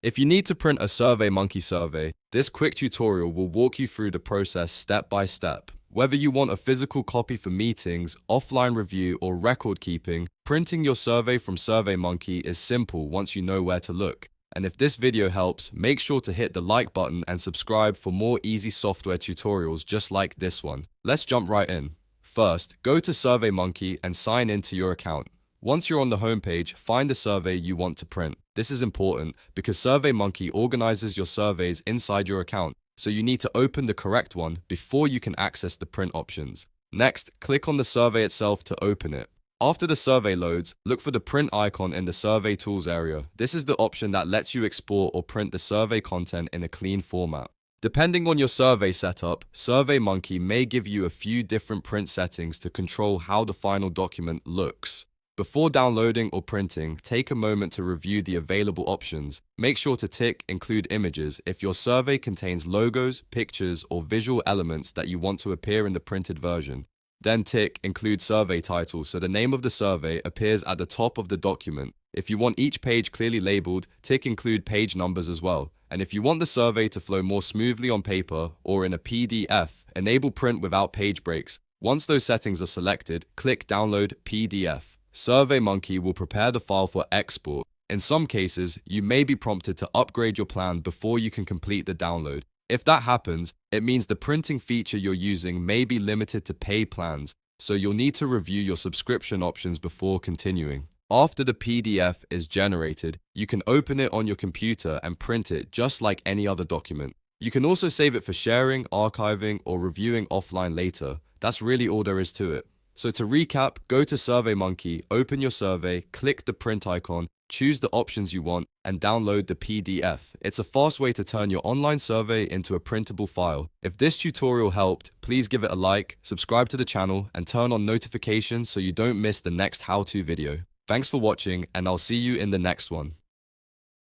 If you need to print a SurveyMonkey survey, this quick tutorial will walk you through the process step by step. Whether you want a physical copy for meetings, offline review, or record keeping, printing your survey from SurveyMonkey is simple once you know where to look. And if this video helps, make sure to hit the like button and subscribe for more easy software tutorials just like this one. Let's jump right in. First, go to SurveyMonkey and sign in to your account. Once you're on the homepage, find the survey you want to print. This is important because SurveyMonkey organizes your surveys inside your account, so you need to open the correct one before you can access the print options. Next, click on the survey itself to open it. After the survey loads, look for the print icon in the Survey Tools area. This is the option that lets you export or print the survey content in a clean format. Depending on your survey setup, SurveyMonkey may give you a few different print settings to control how the final document looks. Before downloading or printing, take a moment to review the available options. Make sure to tick Include Images if your survey contains logos, pictures, or visual elements that you want to appear in the printed version. Then tick Include Survey Title so the name of the survey appears at the top of the document. If you want each page clearly labeled, tick Include Page Numbers as well. And if you want the survey to flow more smoothly on paper or in a PDF, enable Print without page breaks. Once those settings are selected, click Download PDF. SurveyMonkey will prepare the file for export. In some cases, you may be prompted to upgrade your plan before you can complete the download. If that happens, it means the printing feature you're using may be limited to pay plans, so you'll need to review your subscription options before continuing. After the PDF is generated, you can open it on your computer and print it just like any other document. You can also save it for sharing, archiving, or reviewing offline later. That's really all there is to it. So to recap, go to SurveyMonkey, open your survey, click the print icon, choose the options you want, and download the PDF. It's a fast way to turn your online survey into a printable file. If this tutorial helped, please give it a like, subscribe to the channel, and turn on notifications so you don't miss the next how-to video. Thanks for watching, and I'll see you in the next one.